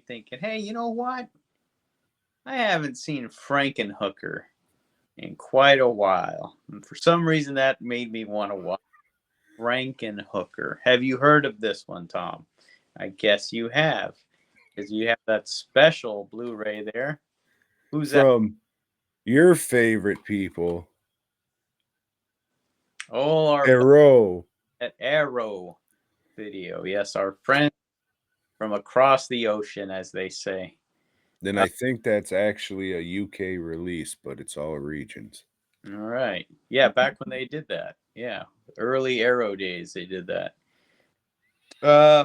thinking, hey, you know what? I haven't seen Frankenhooker in quite a while. And for some reason, that made me want to watch Frankenhooker. Have you heard of this one, Tom? I guess you have, because you have that special Blu-ray there. Who's that? From your favorite people, Oh, our buddy Arrow. at Arrow Video. Yes, our friend from across the ocean, as they say. Then I think that's actually a UK release, but it's all regions. All right. Yeah, back when they did that. Yeah, early Arrow days, they did that. Uh,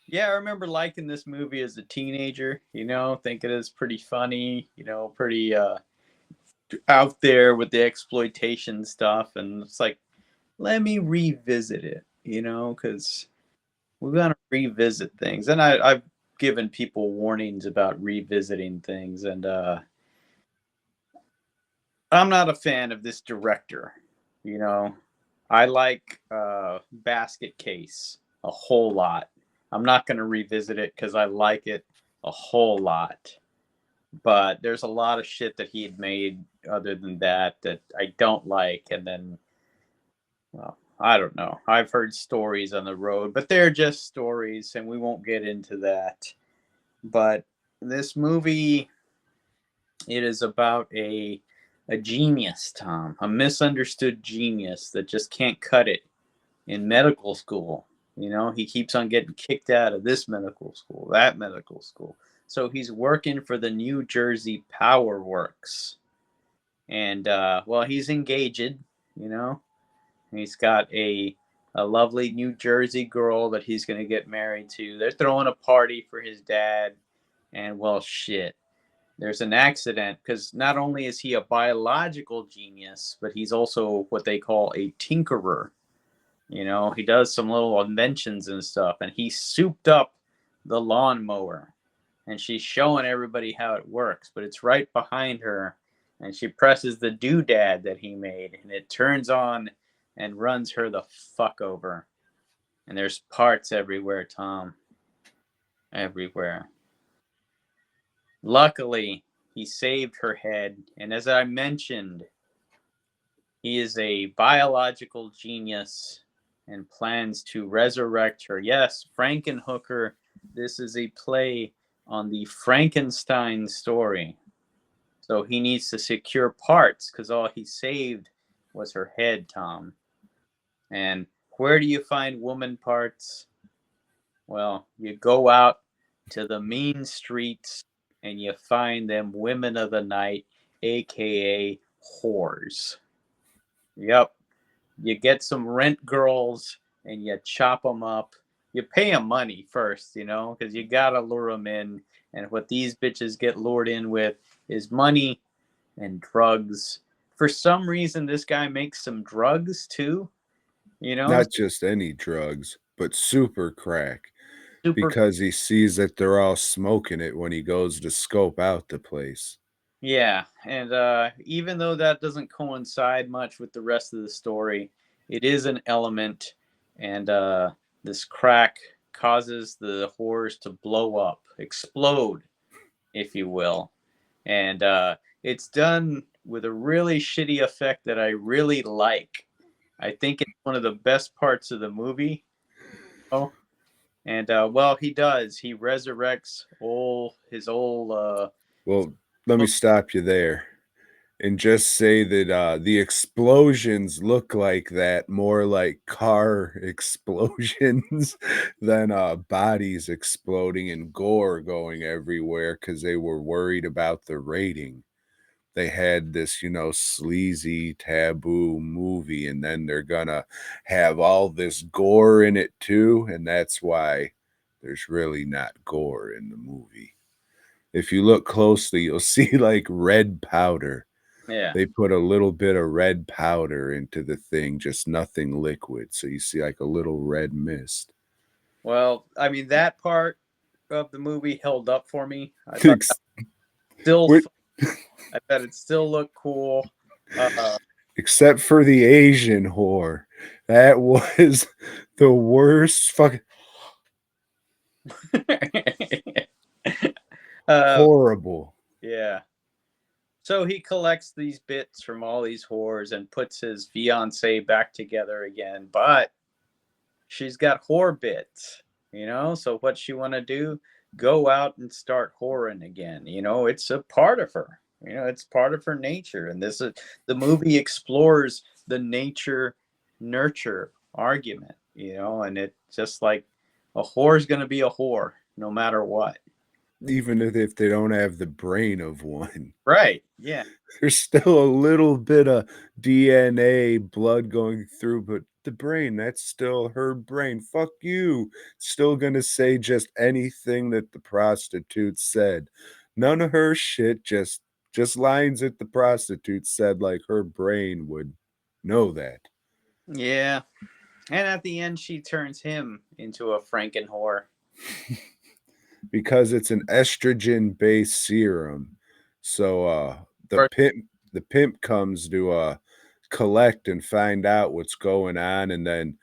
yeah, I remember liking this movie as a teenager. Thinking it's pretty funny. Pretty out there with the exploitation stuff, and it's like, let me revisit it. Because we're gonna revisit things, and I've given people warnings about revisiting things, and I'm not a fan of this director. You know, I like Basket Case a whole lot. I'm not going to revisit it because I like it a whole lot. But there's a lot of shit that he had made other than that I don't like. And then, well, I don't know. I've heard stories on the road, but they're just stories, and we won't get into that. But this movie, it is about a genius, Tom, a misunderstood genius that just can't cut it in medical school. He keeps on getting kicked out of this medical school, that medical school. So he's working for the New Jersey Power Works. And, well, he's engaged, you know. He's got a lovely New Jersey girl that he's going to get married to. They're throwing a party for his dad. And, well, shit. There's an accident because not only is he a biological genius, but he's also what they call a tinkerer. He does some little inventions and stuff, and he souped up the lawnmower, and she's showing everybody how it works, but it's right behind her, and she presses the doodad that he made, and it turns on and runs her the fuck over. And there's parts everywhere, Tom. Everywhere. Luckily, he saved her head, and as I mentioned, he is a biological genius and plans to resurrect her. Yes, Frankenhooker. This is a play on the Frankenstein story. So he needs to secure parts because all he saved was her head, Tom. And where do you find woman parts? Well, you go out to the mean streets and you find them women of the night, aka whores. Yep. You get some rent girls and you chop them up. You pay them money first, because you gotta lure them in. And what these bitches get lured in with is money and drugs. For some reason, this guy makes some drugs too. Not just any drugs, but super crack. Super. Because he sees that they're all smoking it when he goes to scope out the place. Yeah, and even though that doesn't coincide much with the rest of the story, it is an element, and this crack causes the whores to blow up, explode, if you will. And it's done with a really shitty effect that I really like. I think it's one of the best parts of the movie. Oh, and well, he does. He resurrects his old. Well, let me stop you there and just say that the explosions look like that, more like car explosions than bodies exploding and gore going everywhere because they were worried about the rating. They had this, sleazy, taboo movie, and then they're gonna have all this gore in it too, and that's why there's really not gore in the movie. If you look closely, you'll see like red powder. Yeah. They put a little bit of red powder into the thing, just nothing liquid. So you see like a little red mist. Well, I mean, that part of the movie held up for me. I thought still, I thought it still looked cool. Except for the Asian whore. That was the worst fucking. Uh, Horrible. yeah. So he collects these bits from all these whores and puts his fiance back together again, but she's got whore bits, So what she want to do? Go out and start whoring again. It's a part of her. It's part of her nature, and this is the movie explores the nature nurture argument. And it just like a whore is going to be a whore no matter what. Even if they don't have the brain of one. Right? Yeah. There's still a little bit of DNA blood going through, but the brain, that's still her brain. Fuck you. Still gonna say just anything that the prostitute said. None of her shit, just lines that the prostitute said, like her brain would know that. Yeah. And at the end, she turns him into a Frankenhore. Because it's an estrogen based serum. So the Or pimp comes to collect and find out what's going on, and then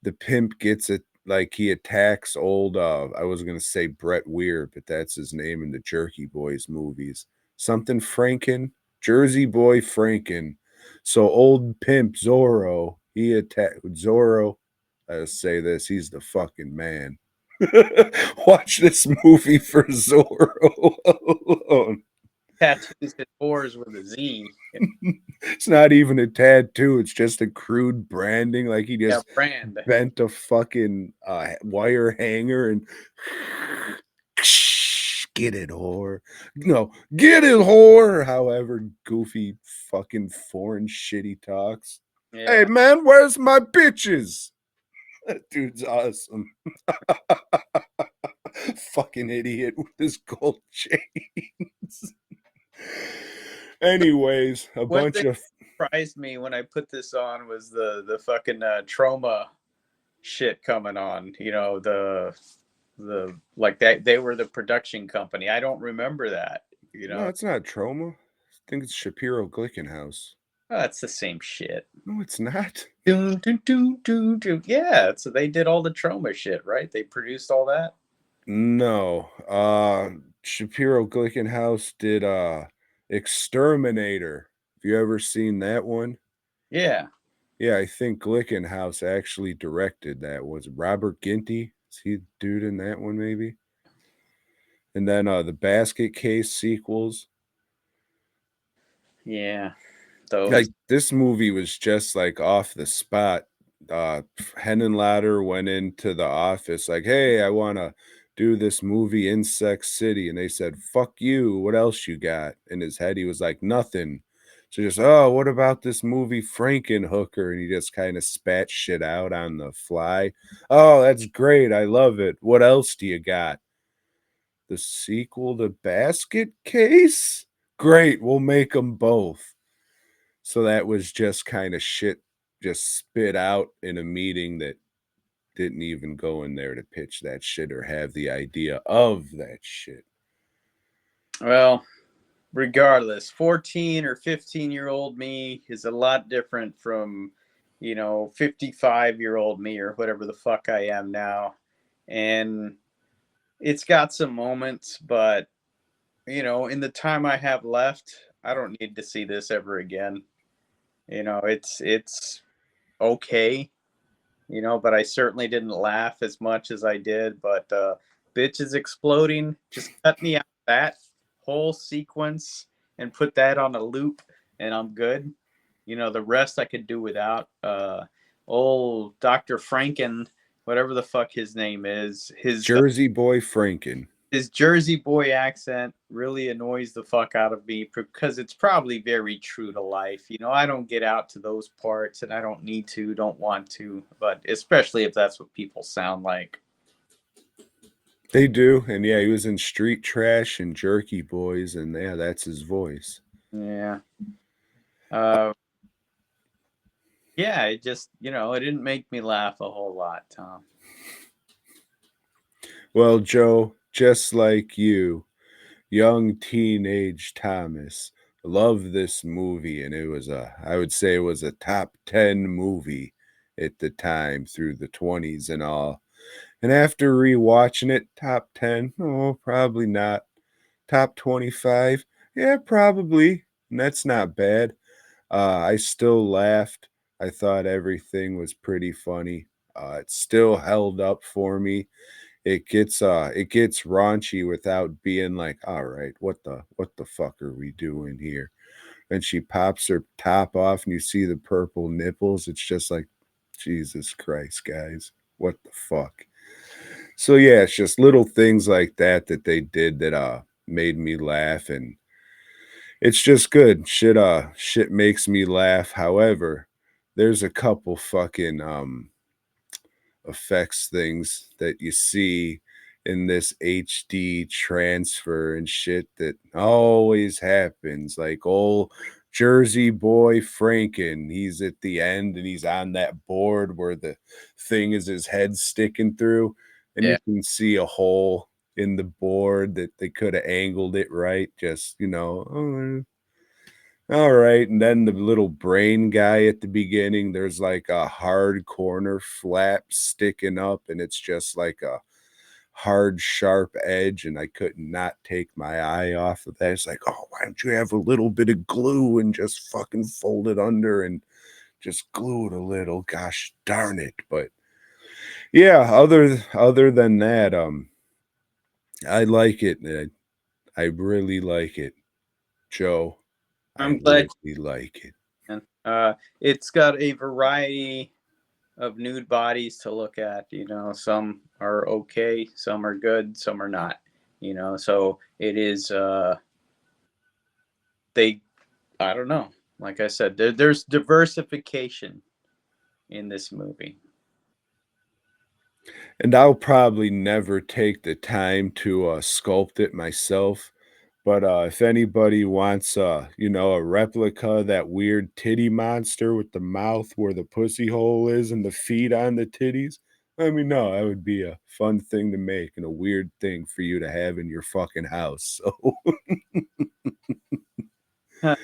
the pimp gets it, like he attacks old I was gonna say Brett Weir, but that's his name in the Jerky Boys movies. Something Franken, Jersey Boy Franken. So old pimp Zorro, he attacked Zorro. I say this, he's the fucking man. Watch this movie for Zorro alone. tattoos his whores with a Z. It's not even a tattoo, it's just a crude branding. Like he Yeah, just brand. bent a fucking wire hanger and get it, whore. No, get it, whore. However goofy fucking foreign shit he talks. Hey Yeah. man, where's my bitches? That dude's awesome. Fucking idiot with his gold chains. Anyways, a One bunch thing of that surprised me when I put this on was the fucking trauma shit coming on. The like that they were the production company. I don't remember that. no, it's not trauma. I think it's Shapiro Glickenhaus. Oh, it's the same shit. No, it's not. Dun, dun, dun, dun, dun. Yeah, so they did all the trauma shit, right? They produced all that. No. Shapiro Glickenhaus did Exterminator. Have you ever seen that one? Yeah, Yeah, I think Glickenhaus actually directed that. Was it Robert Ginty? Is he the dude in that one maybe? And then the Basket Case sequels. yeah, those. Like this movie was just like off the spot. Henenlotter went into the office like, "Hey, I want to do this movie Insect City," and they said, "Fuck you. What else you got?" In his head, he was like, "Nothing." So just, "Oh, what about this movie Frankenhooker?" And he just kind of spat shit out on the fly. "Oh, that's great. I love it. What else do you got?" The sequel to Basket Case? Great. We'll make them both. So that was just kind of shit just spit out in a meeting that didn't even go in there to pitch that shit or have the idea of that shit. Well, regardless, 14 or 15-year-old me is a lot different from 55-year-old me or whatever the fuck I am now. And it's got some moments, but in the time I have left, I don't need to see this ever again. It's okay, but I certainly didn't laugh as much as I did. But bitches exploding, just cut me out that whole sequence and put that on a loop, and I'm good. The rest I could do without. Old Dr. Franken, whatever the fuck his name is, Jersey Boy Franken. his Jersey boy accent really annoys the fuck out of me because it's probably very true to life. I don't get out to those parts and I don't need to, don't want to, but especially if that's what people sound like. They do. And yeah, he was in Street Trash and Jerky Boys, and yeah, that's his voice. Yeah. Uh, yeah, it just, it didn't make me laugh a whole lot, Tom. Well, Joe, just like you, young teenage Thomas, loved this movie, and it was I would say it was a top 10 movie at the time through the 20s and all. And after rewatching it, top 10, oh, probably not. top 25. Yeah, probably. And that's not bad. I still laughed. I thought everything was pretty funny. It still held up for me. It gets raunchy without being like, all right, what the fuck are we doing here? And she pops her top off and you see the purple nipples. It's just like, Jesus Christ, guys. What the fuck? So yeah, it's just little things like that that they did that made me laugh, and it's just good. Shit makes me laugh. However, there's a couple fucking effects things that you see in this HD transfer and shit that always happens. Like old Jersey boy Franken, he's at the end and he's on that board where the thing is his head sticking through, and Yeah. you can see a hole in the board that they could have angled it right. Just, all right, and then the little brain guy at the beginning, there's like a hard corner flap sticking up, and it's just like a hard, sharp edge, and I could not take my eye off of that. It's like, oh, why don't you have a little bit of glue and just fucking fold it under and just glue it a little? Gosh darn it. But yeah, other than that, I like it. I really like it, Joe. I I'm glad. really like it. You can. It's got a variety of nude bodies to look at. Some are okay, some are good, some are not. So it is. They, I don't know. Like I said, there's diversification in this movie. And I'll probably never take the time to sculpt it myself. But if anybody wants, a replica of that weird titty monster with the mouth where the pussy hole is and the feet on the titties, let me know. That would be a fun thing to make and a weird thing for you to have in your fucking house. So,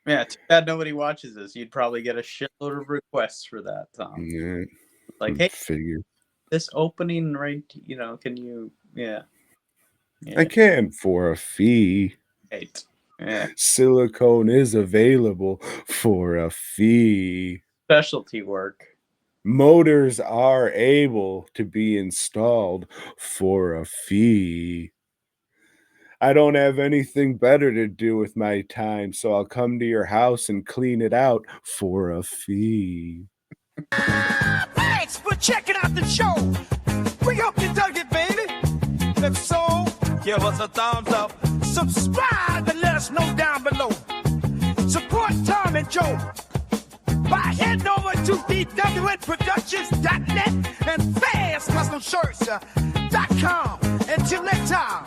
Yeah, too bad nobody watches this. You'd probably get a shitload of requests for that, Tom. yeah, Like, hey, figure. this opening, right? Can you? Yeah, I yeah, can for a fee. right. Yeah, Silicone is available for a fee. specialty work. Motors are able to be installed for a fee. I don't have anything better to do with my time, so I'll come to your house and clean it out for a fee. Thanks for checking out the show. We hope you dug it, baby. If so, give us a thumbs up. Subscribe and let us know down below. Support Tom and Joe by heading over to dwnproductions.net and fastcustomshirts.com. Until next time.